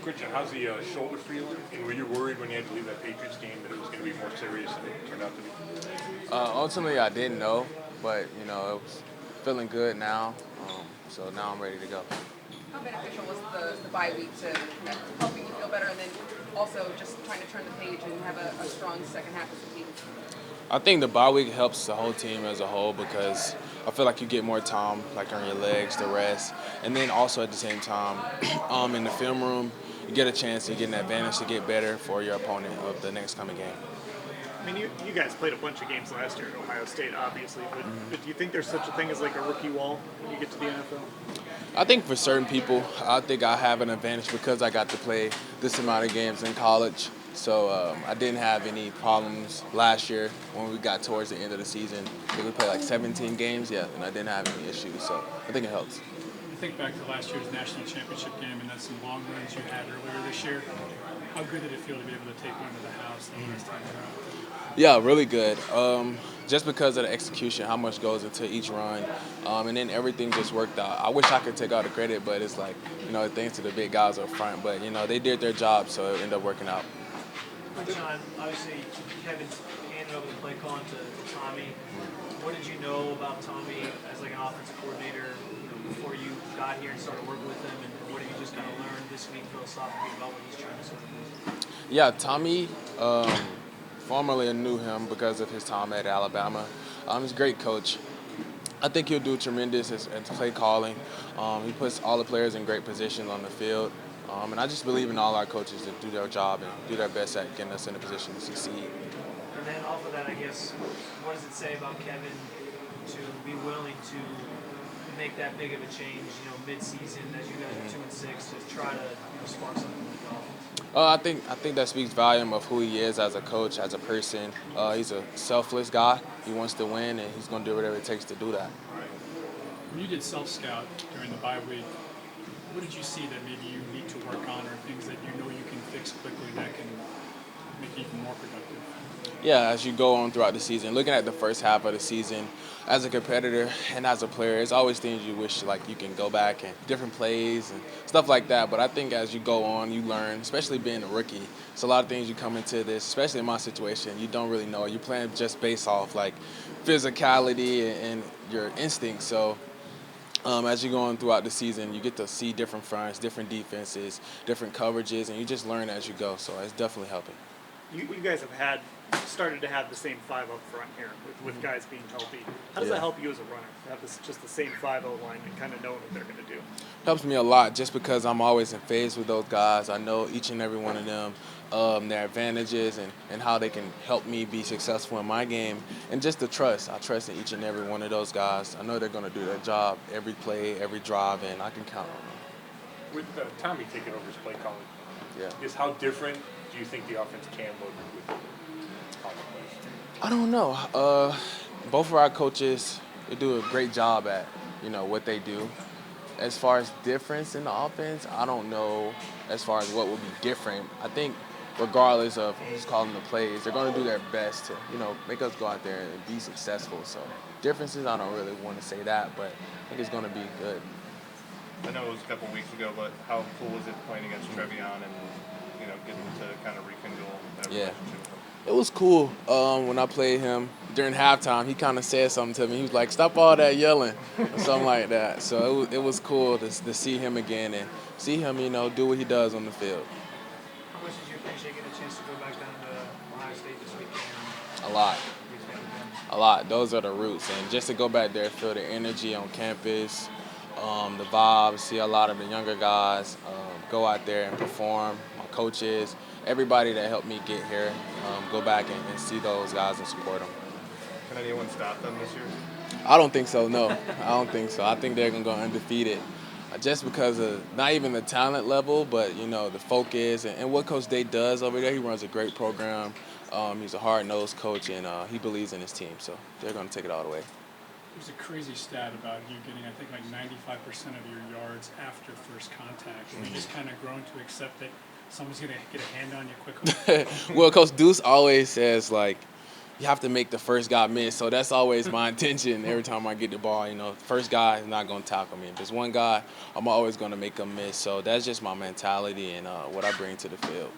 Quinshon, how's the shoulder feeling? And were you worried when you had to leave that Patriots game that it was going to be more serious than it turned out to be? Ultimately, I didn't know, but it was feeling good now. So now I'm ready to go. How beneficial was the bye week to helping you feel better, and then also just trying to turn the page and have a strong second half as a team? I think the bye week helps the whole team as a whole because I feel like you get more time, like on your legs, to rest, and then also at the same time, in the film room, you get a chance to get an advantage to get better for your opponent of the next coming game. I mean, you guys played a bunch of games last year at Ohio State, obviously, but do you think there's such a thing as like a rookie wall when you get to the NFL? I think for certain people, I think I have an advantage because I got to play this amount of games in college. So I didn't have any problems last year when we got towards the end of the season. We played like 17 games, yeah, and I didn't have any issues. So I think it helps. You think back to last year's national championship game and then some long runs you had earlier this year. How good did it feel to be able to take one to the house the last time around? Yeah, really good. Just because of the execution, how much goes into each run, and then everything just worked out. I wish I could take all the credit, but it's like, thanks to the big guys up front. But, they did their job, so it ended up working out. Quinshon, obviously Kevin handed over the play calling to Tommy. What did you know about Tommy as like an offensive coordinator before you got here and started working with him, and what did you just kind of learn this week philosophically about what he's trying to sort of do? Yeah, Tommy, formerly knew him because of his time at Alabama. He's a great coach. I think he'll do tremendous at play calling. He puts all the players in great positions on the field. And I just believe in all our coaches to do their job and do their best at getting us in a position to succeed. And then off of that, I guess, what does it say about Kevin to be willing to make that big of a change, mid-season as you guys are 2-6, to try to spark something with the offense? I think that speaks volume of who he is as a coach, as a person. He's a selfless guy. He wants to win, and he's going to do whatever it takes to do that. When you did self-scout during the bye week, what did you see that maybe you need to work on, or things that you can fix quickly that can make you even more productive? Yeah, as you go on throughout the season, looking at the first half of the season, as a competitor and as a player, it's always things you wish like you can go back and different plays and stuff like that. But I think as you go on, you learn, especially being a rookie. It's a lot of things you come into this, especially in my situation, you don't really know. You're playing just based off like physicality and your instincts. So as you go on throughout the season, you get to see different fronts, different defenses, different coverages, and you just learn as you go. So it's definitely helping. You guys have started to have the same five up front here with guys being healthy. How does that help you as a runner? To have just the same 5 linemen, kind of knowing what they're going to do? Helps me a lot just because I'm always in phase with those guys. I know each and every one of them, their advantages and how they can help me be successful in my game. And just the trust. I trust in each and every one of those guys. I know they're going to do their job every play, every drive, and I can count on them. With Tommy taking over his play calling, Yeah. is how different do you think the offense can look with Tommy plays? I don't know. Both of our coaches, they do a great job at, what they do. As far as difference in the offense, I don't know as far as what will be different. I think regardless of who's calling the plays, they're going to do their best to, make us go out there and be successful. So differences, I don't really want to say that, but I think it's going to be good. I know it was a couple weeks ago, but how cool was it playing against Trevion and getting to kind of rekindle that relationship with him? It was cool. When I played him during halftime, he kind of said something to me. He was like, "Stop all that yelling," or something like that. So it was cool to see him again and see him, do what he does on the field. How much did you appreciate getting a chance to go back down to Ohio State this weekend? A lot. A lot. Those are the roots. And just to go back there, feel the energy on campus, the vibes, see a lot of the younger guys go out there and perform, my coaches, everybody that helped me get here, go back and see those guys and support them. Can anyone stop them this year? I don't think so, no. I don't think so. I think they're going to go undefeated just because of not even the talent level, but, the focus and what Coach Day does over there. He runs a great program. He's a hard-nosed coach, and he believes in his team. So they're going to take it all the way. There's a crazy stat about you getting, I think, like 95% of your yards after first contact. Have you just kind of grown to accept that someone's going to get a hand on you quickly? Well, Coach Deuce always says, like, you have to make the first guy miss. So that's always my intention every time I get the ball. First guy is not going to tackle me. If it's one guy, I'm always going to make him miss. So that's just my mentality and what I bring to the field.